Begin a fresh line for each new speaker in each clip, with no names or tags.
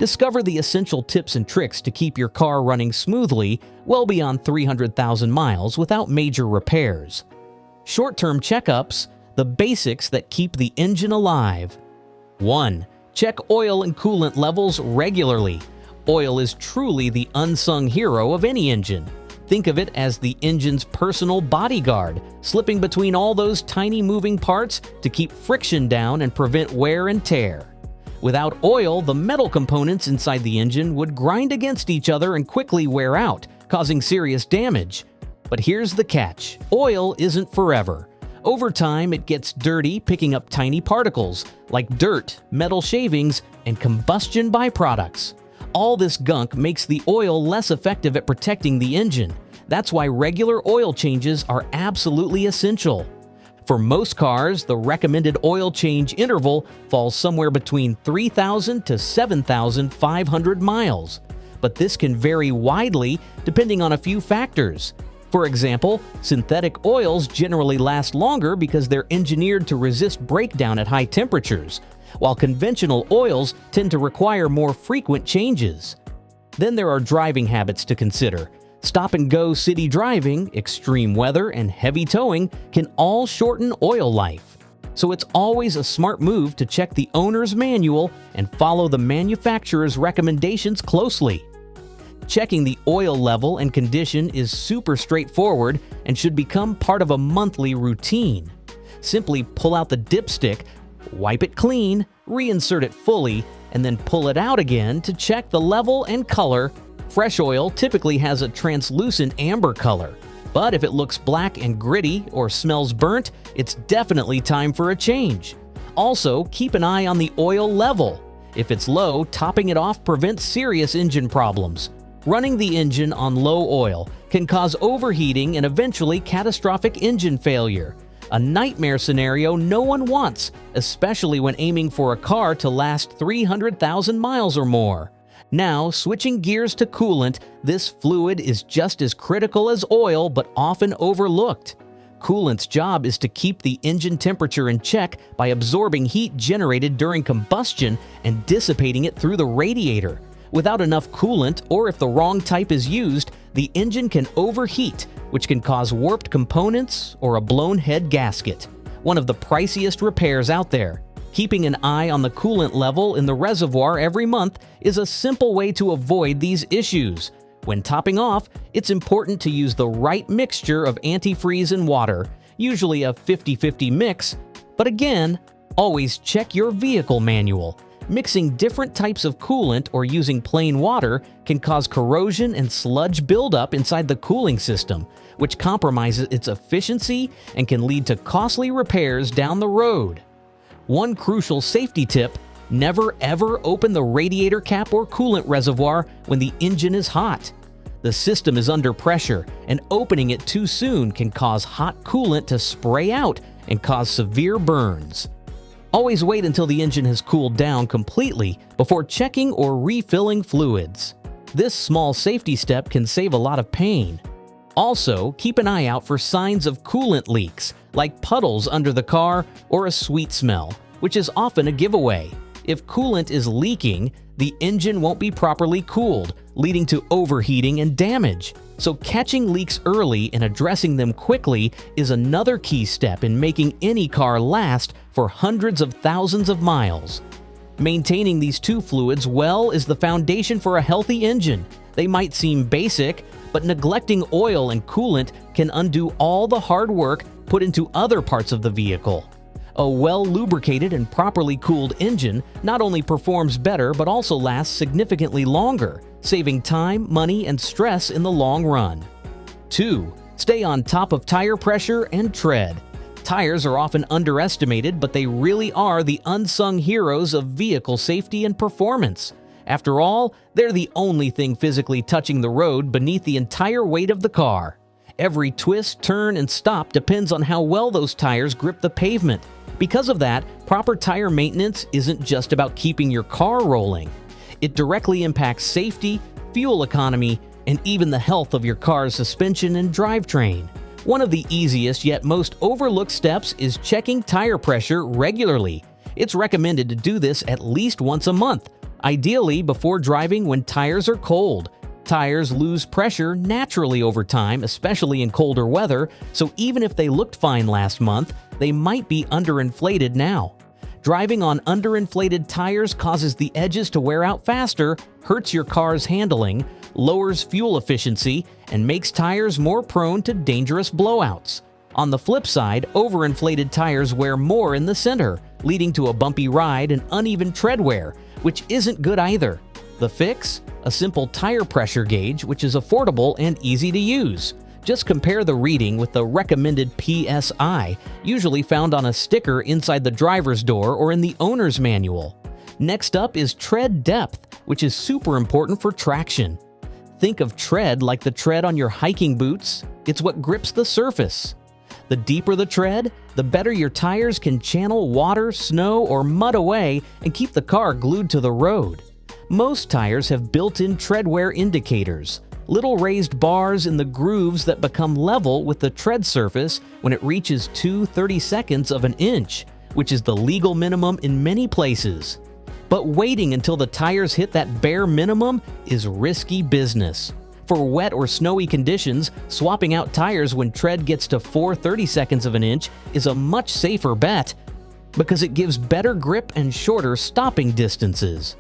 Discover the essential tips and tricks to keep your car running smoothly well beyond 300,000 miles without major repairs. Short-term checkups, the basics that keep the engine alive. 1. Check oil and coolant levels regularly. Oil is truly the unsung hero of any engine. Think of it as the engine's personal bodyguard, slipping between all those tiny moving parts to keep friction down and prevent wear and tear. Without oil, the metal components inside the engine would grind against each other and quickly wear out, causing serious damage. But here's the catch: oil isn't forever. Over time, it gets dirty, picking up tiny particles like dirt, metal shavings, and combustion byproducts. All this gunk makes the oil less effective at protecting the engine. That's why regular oil changes are absolutely essential. For most cars, the recommended oil change interval falls somewhere between 3,000 to 7,500 miles. But this can vary widely depending on a few factors. For example, synthetic oils generally last longer because they're engineered to resist breakdown at high temperatures, while conventional oils tend to require more frequent changes. Then there are driving habits to consider. Stop-and-go city driving, extreme weather, and heavy towing can all shorten oil life. So it's always a smart move to check the owner's manual and follow the manufacturer's recommendations closely. Checking the oil level and condition is super straightforward and should become part of a monthly routine. Simply pull out the dipstick, wipe it clean, reinsert it fully, and then pull it out again to check the level and color. Fresh oil typically has a translucent amber color, but if it looks black and gritty or smells burnt, it's definitely time for a change. Also, keep an eye on the oil level. If it's low, topping it off prevents serious engine problems. Running the engine on low oil can cause overheating and eventually catastrophic engine failure. A nightmare scenario no one wants, especially when aiming for a car to last 300,000 miles or more. Now, switching gears to coolant, this fluid is just as critical as oil but often overlooked. Coolant's job is to keep the engine temperature in check by absorbing heat generated during combustion and dissipating it through the radiator. Without enough coolant, or if the wrong type is used, the engine can overheat, which can cause warped components or a blown head gasket. One of the priciest repairs out there. Keeping an eye on the coolant level in the reservoir every month is a simple way to avoid these issues. When topping off, it's important to use the right mixture of antifreeze and water, usually a 50-50 mix. But again, always check your vehicle manual. Mixing different types of coolant or using plain water can cause corrosion and sludge buildup inside the cooling system, which compromises its efficiency and can lead to costly repairs down the road. One crucial safety tip: never ever open the radiator cap or coolant reservoir when the engine is hot. The system is under pressure, and opening it too soon can cause hot coolant to spray out and cause severe burns. Always wait until the engine has cooled down completely before checking or refilling fluids. This small safety step can save a lot of pain. Also, keep an eye out for signs of coolant leaks, like puddles under the car or a sweet smell, which is often a giveaway. If coolant is leaking, the engine won't be properly cooled, leading to overheating and damage. So catching leaks early and addressing them quickly is another key step in making any car last for hundreds of thousands of miles. Maintaining these two fluids well is the foundation for a healthy engine. They might seem basic, but neglecting oil and coolant can undo all the hard work put into other parts of the vehicle. A well-lubricated and properly cooled engine not only performs better but also lasts significantly longer, saving time, money, and stress in the long run. 2. Stay on top of tire pressure and tread. Tires are often underestimated, but they really are the unsung heroes of vehicle safety and performance. After all, they're the only thing physically touching the road beneath the entire weight of the car. Every twist, turn, and stop depends on how well those tires grip the pavement. Because of that, proper tire maintenance isn't just about keeping your car rolling. It directly impacts safety, fuel economy, and even the health of your car's suspension and drivetrain. One of the easiest yet most overlooked steps is checking tire pressure regularly. It's recommended to do this at least once a month, Ideally before driving when tires are cold. Tires lose pressure naturally over time, especially in colder weather, so even if they looked fine last month, they might be underinflated now. Driving on underinflated tires causes the edges to wear out faster, hurts your car's handling, lowers fuel efficiency, and makes tires more prone to dangerous blowouts. On the flip side, overinflated tires wear more in the center, leading to a bumpy ride and uneven tread wear, which isn't good either. The fix? A simple tire pressure gauge, which is affordable and easy to use. Just compare the reading with the recommended PSI, usually found on a sticker inside the driver's door or in the owner's manual. Next up is tread depth, which is super important for traction. Think of tread like the tread on your hiking boots. It's what grips the surface. The deeper the tread, the better your tires can channel water, snow, or mud away and keep the car glued to the road. Most tires have built-in tread wear indicators, little raised bars in the grooves that become level with the tread surface when it reaches 2/32 of an inch, which is the legal minimum in many places. But waiting until the tires hit that bare minimum is risky business. For wet or snowy conditions, swapping out tires when tread gets to 4/32 of an inch is a much safer bet because it gives better grip and shorter stopping distances.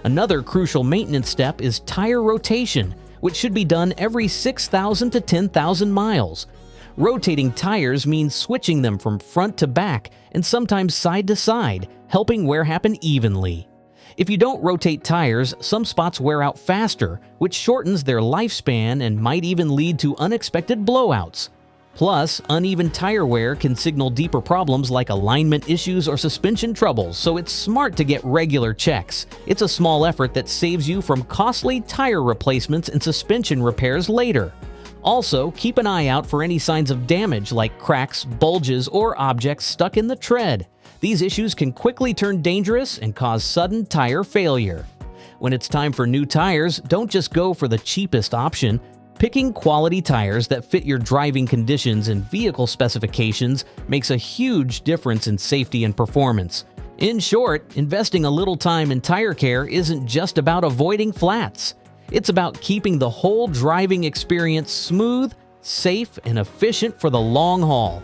Another crucial maintenance step is tire rotation, which should be done every 6,000 to 10,000 miles. Rotating tires means switching them from front to back and sometimes side to side, helping wear happen evenly. If you don't rotate tires, some spots wear out faster, which shortens their lifespan and might even lead to unexpected blowouts. Plus, uneven tire wear can signal deeper problems like alignment issues or suspension troubles, so it's smart to get regular checks. It's a small effort that saves you from costly tire replacements and suspension repairs later. Also, keep an eye out for any signs of damage like cracks, bulges, or objects stuck in the tread. These issues can quickly turn dangerous and cause sudden tire failure. When it's time for new tires, don't just go for the cheapest option. Picking quality tires that fit your driving conditions and vehicle specifications makes a huge difference in safety and performance. In short, investing a little time in tire care isn't just about avoiding flats. It's about keeping the whole driving experience smooth, safe, and efficient for the long haul.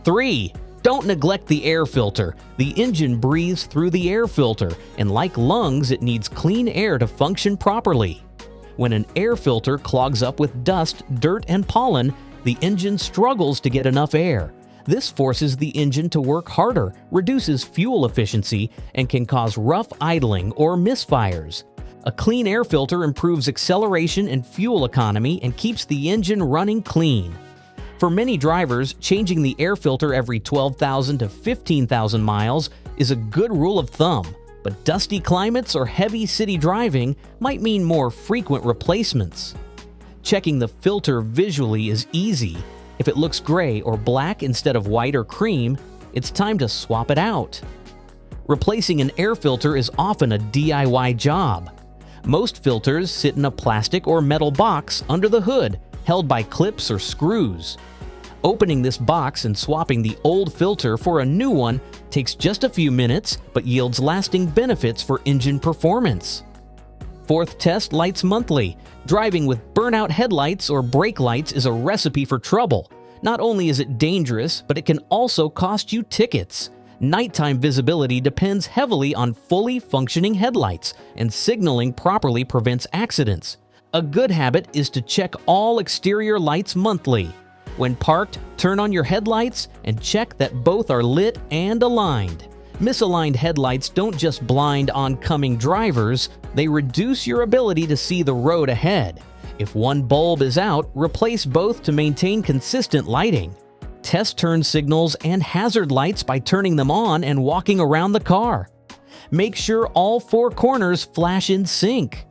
3. Don't neglect the air filter. The engine breathes through the air filter, and like lungs, it needs clean air to function properly. When an air filter clogs up with dust, dirt, and pollen, the engine struggles to get enough air. This forces the engine to work harder, reduces fuel efficiency, and can cause rough idling or misfires. A clean air filter improves acceleration and fuel economy and keeps the engine running clean. For many drivers, changing the air filter every 12,000 to 15,000 miles is a good rule of thumb. But dusty climates or heavy city driving might mean more frequent replacements. Checking the filter visually is easy. If it looks gray or black instead of white or cream, it's time to swap it out. Replacing an air filter is often a DIY job. Most filters sit in a plastic or metal box under the hood, held by clips or screws. Opening this box and swapping the old filter for a new one takes just a few minutes, but yields lasting benefits for engine performance. 4th, test lights monthly. Driving with burnout headlights or brake lights is a recipe for trouble. Not only is it dangerous, but it can also cost you tickets. Nighttime visibility depends heavily on fully functioning headlights, and signaling properly prevents accidents. A good habit is to check all exterior lights monthly. When parked, turn on your headlights and check that both are lit and aligned. Misaligned headlights don't just blind oncoming drivers, they reduce your ability to see the road ahead. If one bulb is out, replace both to maintain consistent lighting. Test turn signals and hazard lights by turning them on and walking around the car. Make sure all 4 corners flash in sync.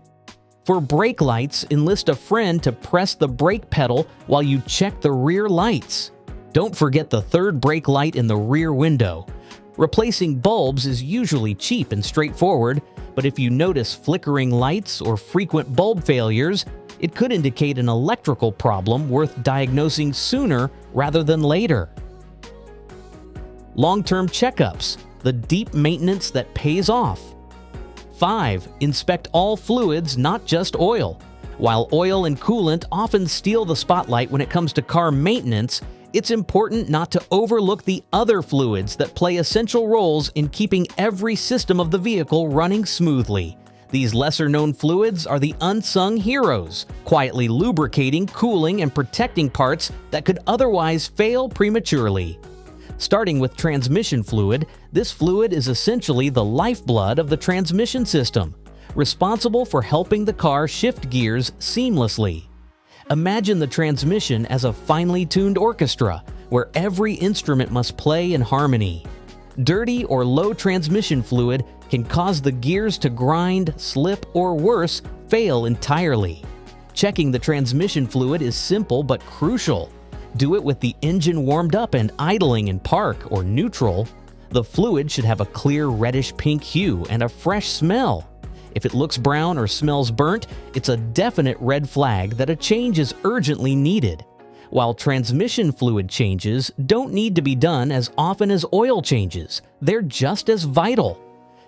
For brake lights, enlist a friend to press the brake pedal while you check the rear lights. Don't forget the 3rd brake light in the rear window. Replacing bulbs is usually cheap and straightforward, but if you notice flickering lights or frequent bulb failures, it could indicate an electrical problem worth diagnosing sooner rather than later. Long-term checkups, the deep maintenance that pays off. 5. Inspect all fluids, not just oil. While oil and coolant often steal the spotlight when it comes to car maintenance, it's important not to overlook the other fluids that play essential roles in keeping every system of the vehicle running smoothly. These lesser-known fluids are the unsung heroes, quietly lubricating, cooling, and protecting parts that could otherwise fail prematurely. Starting with transmission fluid, this fluid is essentially the lifeblood of the transmission system, responsible for helping the car shift gears seamlessly. Imagine the transmission as a finely tuned orchestra, where every instrument must play in harmony. Dirty or low transmission fluid can cause the gears to grind, slip, or worse, fail entirely. Checking the transmission fluid is simple but crucial. Do it with the engine warmed up and idling in park or neutral. The fluid should have a clear reddish-pink hue and a fresh smell. If it looks brown or smells burnt, it's a definite red flag that a change is urgently needed. While transmission fluid changes don't need to be done as often as oil changes, they're just as vital.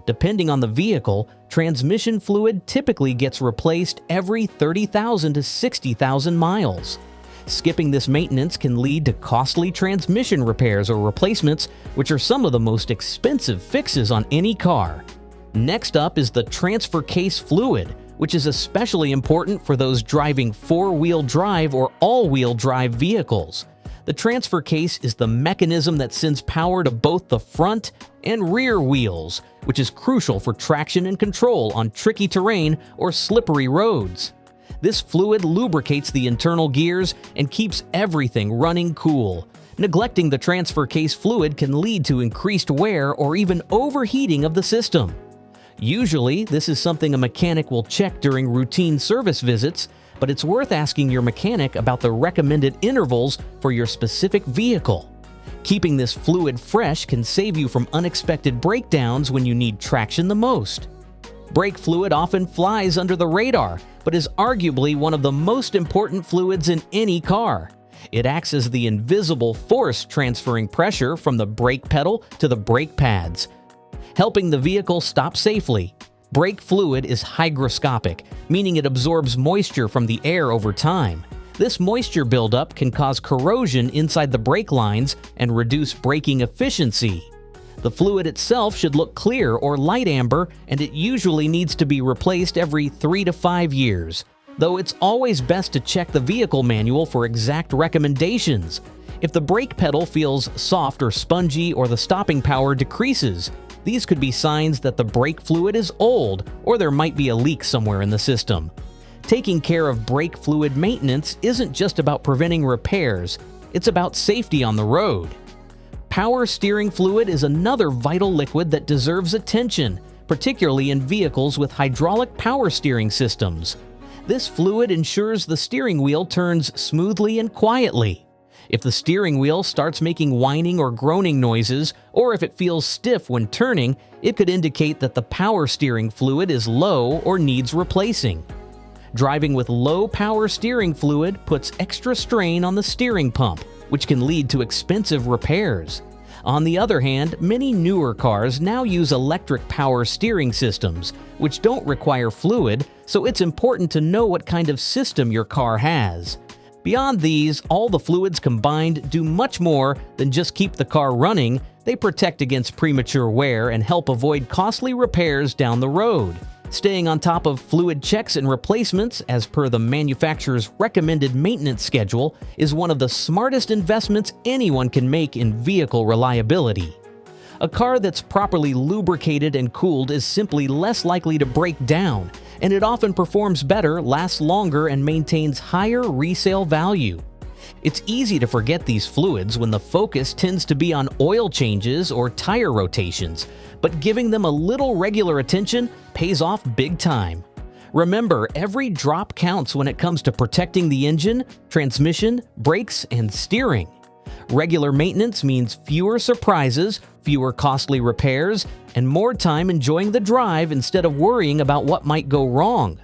Depending on the vehicle, transmission fluid typically gets replaced every 30,000 to 60,000 miles. Skipping this maintenance can lead to costly transmission repairs or replacements, which are some of the most expensive fixes on any car. Next up is the transfer case fluid, which is especially important for those driving four-wheel drive or all-wheel drive vehicles. The transfer case is the mechanism that sends power to both the front and rear wheels, which is crucial for traction and control on tricky terrain or slippery roads. This fluid lubricates the internal gears and keeps everything running cool. Neglecting the transfer case fluid can lead to increased wear or even overheating of the system. Usually, this is something a mechanic will check during routine service visits, but it's worth asking your mechanic about the recommended intervals for your specific vehicle. Keeping this fluid fresh can save you from unexpected breakdowns when you need traction the most. Brake fluid often flies under the radar, but is arguably one of the most important fluids in any car. It acts as the invisible force transferring pressure from the brake pedal to the brake pads, helping the vehicle stop safely. Brake fluid is hygroscopic, meaning it absorbs moisture from the air over time. This moisture buildup can cause corrosion inside the brake lines and reduce braking efficiency. The fluid itself should look clear or light amber, and it usually needs to be replaced every 3 to 5 years, though it's always best to check the vehicle manual for exact recommendations. If the brake pedal feels soft or spongy or the stopping power decreases, these could be signs that the brake fluid is old or there might be a leak somewhere in the system. Taking care of brake fluid maintenance isn't just about preventing repairs, it's about safety on the road. Power steering fluid is another vital liquid that deserves attention, particularly in vehicles with hydraulic power steering systems. This fluid ensures the steering wheel turns smoothly and quietly. If the steering wheel starts making whining or groaning noises, or if it feels stiff when turning, it could indicate that the power steering fluid is low or needs replacing. Driving with low power steering fluid puts extra strain on the steering pump, which can lead to expensive repairs. On the other hand, many newer cars now use electric power steering systems, which don't require fluid, so it's important to know what kind of system your car has. Beyond these, all the fluids combined do much more than just keep the car running. They protect against premature wear and help avoid costly repairs down the road. Staying on top of fluid checks and replacements as per the manufacturer's recommended maintenance schedule is one of the smartest investments anyone can make in vehicle reliability. A car that's properly lubricated and cooled is simply less likely to break down, and it often performs better, lasts longer, and maintains higher resale value. It's easy to forget these fluids when the focus tends to be on oil changes or tire rotations, but giving them a little regular attention pays off big time. Remember, every drop counts when it comes to protecting the engine, transmission, brakes, and steering. Regular maintenance means fewer surprises, fewer costly repairs, and more time enjoying the drive instead of worrying about what might go wrong.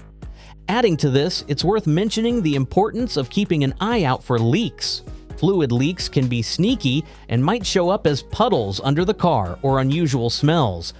Adding to this, it's worth mentioning the importance of keeping an eye out for leaks. Fluid leaks can be sneaky and might show up as puddles under the car or unusual smells.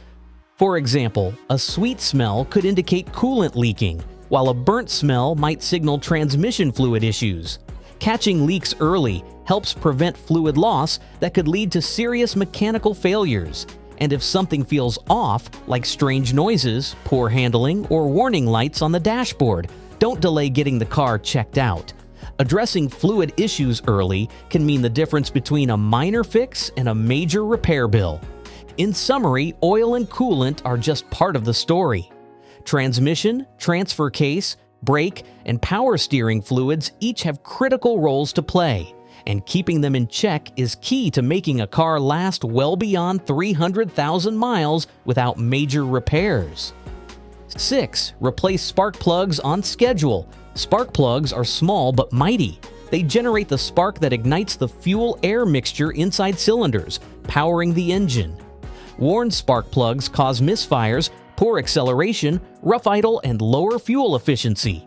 For example, a sweet smell could indicate coolant leaking, while a burnt smell might signal transmission fluid issues. Catching leaks early helps prevent fluid loss that could lead to serious mechanical failures. And if something feels off, like strange noises, poor handling, or warning lights on the dashboard, don't delay getting the car checked out. Addressing fluid issues early can mean the difference between a minor fix and a major repair bill. In summary, oil and coolant are just part of the story. Transmission, transfer case, brake, and power steering fluids each have critical roles to play, and keeping them in check is key to making a car last well beyond 300,000 miles without major repairs. 6. Replace spark plugs on schedule. Spark plugs are small but mighty. They generate the spark that ignites the fuel-air mixture inside cylinders, powering the engine. Worn spark plugs cause misfires, poor acceleration, rough idle, and lower fuel efficiency.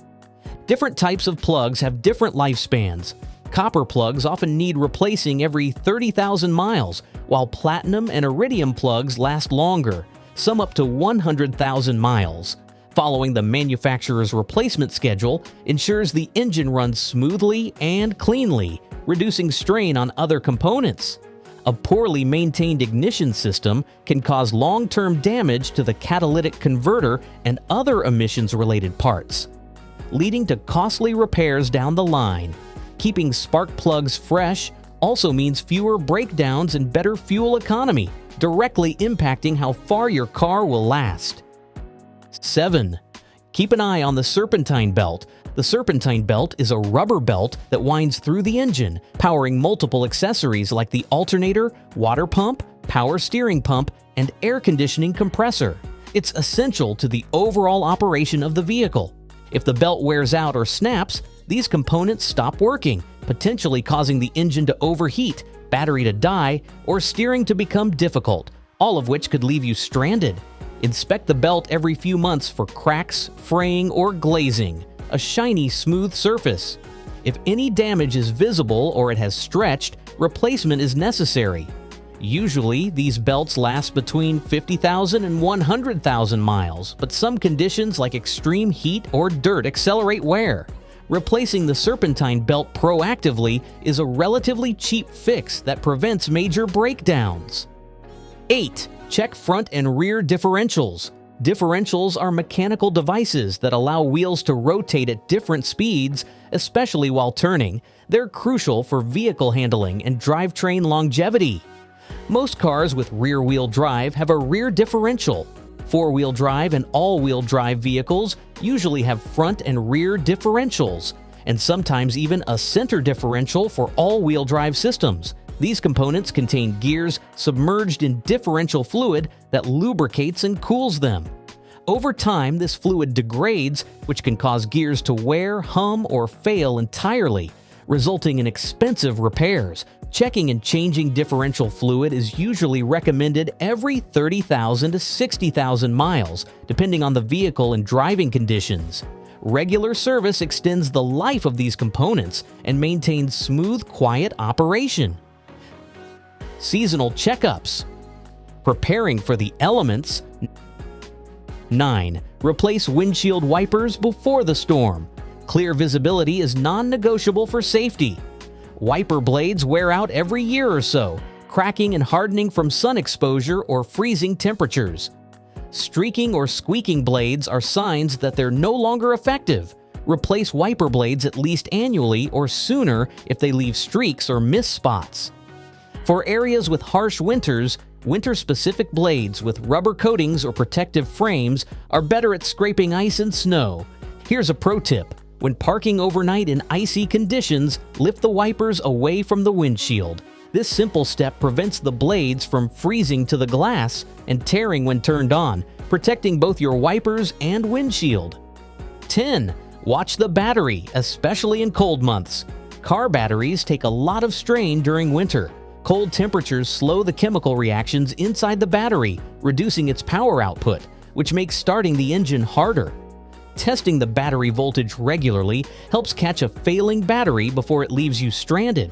Different types of plugs have different lifespans. Copper plugs often need replacing every 30,000 miles, while platinum and iridium plugs last longer, some up to 100,000 miles. Following the manufacturer's replacement schedule ensures the engine runs smoothly and cleanly, reducing strain on other components. A poorly maintained ignition system can cause long-term damage to the catalytic converter and other emissions-related parts, leading to costly repairs down the line. Keeping spark plugs fresh also means fewer breakdowns and better fuel economy, directly impacting how far your car will last. 7. Keep an eye on the serpentine belt. The serpentine belt is a rubber belt that winds through the engine, powering multiple accessories like the alternator, water pump, power steering pump, and air conditioning compressor. It's essential to the overall operation of the vehicle. If the belt wears out or snaps, these components stop working, potentially causing the engine to overheat, battery to die, or steering to become difficult, all of which could leave you stranded. Inspect the belt every few months for cracks, fraying, or glazing, a shiny, smooth surface. If any damage is visible or it has stretched, replacement is necessary. Usually, these belts last between 50,000 and 100,000 miles, but some conditions like extreme heat or dirt accelerate wear. Replacing the serpentine belt proactively is a relatively cheap fix that prevents major breakdowns. 8. Check front and rear differentials. Differentials are mechanical devices that allow wheels to rotate at different speeds, especially while turning. They're crucial for vehicle handling and drivetrain longevity. Most cars with rear-wheel drive have a rear differential. Four-wheel drive and all-wheel drive vehicles usually have front and rear differentials, and sometimes even a center differential for all-wheel drive systems. These components contain gears submerged in differential fluid that lubricates and cools them. Over time, this fluid degrades, which can cause gears to wear, hum, or fail entirely, resulting in expensive repairs. Checking and changing differential fluid is usually recommended every 30,000 to 60,000 miles, depending on the vehicle and driving conditions. Regular service extends the life of these components and maintains smooth, quiet operation. Seasonal checkups. Preparing for the elements. 9. Replace windshield wipers before the storm. Clear visibility is non-negotiable for safety. Wiper blades wear out every year or so, cracking and hardening from sun exposure or freezing temperatures. Streaking or squeaking blades are signs that they're no longer effective. Replace wiper blades at least annually or sooner if they leave streaks or miss spots. For areas with harsh winters, winter-specific blades with rubber coatings or protective frames are better at scraping ice and snow. Here's a pro tip. When parking overnight in icy conditions, lift the wipers away from the windshield. This simple step prevents the blades from freezing to the glass and tearing when turned on, protecting both your wipers and windshield. 10. Watch the battery, especially in cold months. Car batteries take a lot of strain during winter. Cold temperatures slow the chemical reactions inside the battery, reducing its power output, which makes starting the engine harder. Testing the battery voltage regularly helps catch a failing battery before it leaves you stranded.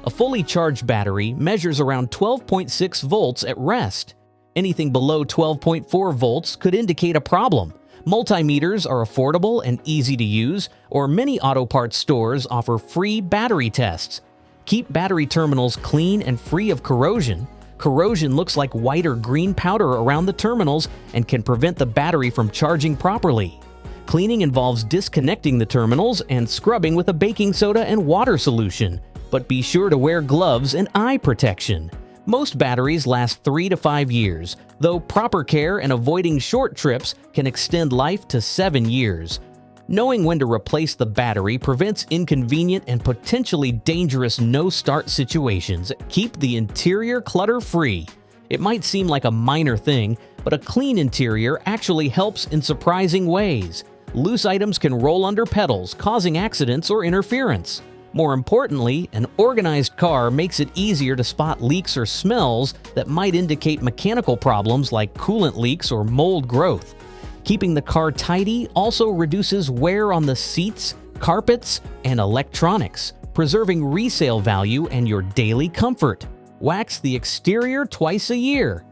A fully charged battery measures around 12.6 volts at rest. Anything below 12.4 volts could indicate a problem. Multimeters are affordable and easy to use, or many auto parts stores offer free battery tests. Keep battery terminals clean and free of corrosion. Corrosion looks like white or green powder around the terminals and can prevent the battery from charging properly. Cleaning involves disconnecting the terminals and scrubbing with a baking soda and water solution, but be sure to wear gloves and eye protection. Most batteries last 3 to 5 years, though proper care and avoiding short trips can extend life to 7 years. Knowing when to replace the battery prevents inconvenient and potentially dangerous no-start situations. Keep the interior clutter-free. It might seem like a minor thing, but a clean interior actually helps in surprising ways. Loose items can roll under pedals, causing accidents or interference. More importantly, an organized car makes it easier to spot leaks or smells that might indicate mechanical problems like coolant leaks or mold growth. Keeping the car tidy also reduces wear on the seats, carpets, and electronics, preserving resale value and your daily comfort. Wax the exterior twice a year.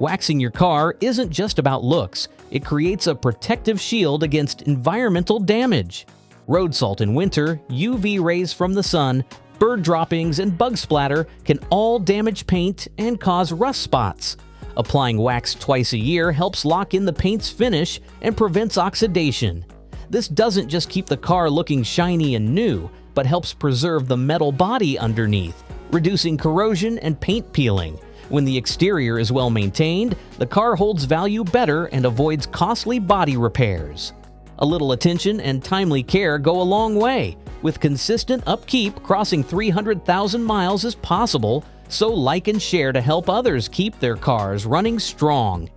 Waxing your car isn't just about looks, it creates a protective shield against environmental damage. Road salt in winter, UV rays from the sun, bird droppings, and bug splatter can all damage paint and cause rust spots. Applying wax twice a year helps lock in the paint's finish and prevents oxidation. This doesn't just keep the car looking shiny and new, but helps preserve the metal body underneath, reducing corrosion and paint peeling. When the exterior is well maintained, the car holds value better and avoids costly body repairs. A little attention and timely care go a long way. With consistent upkeep, crossing 300,000 miles is possible, so like and share to help others keep their cars running strong.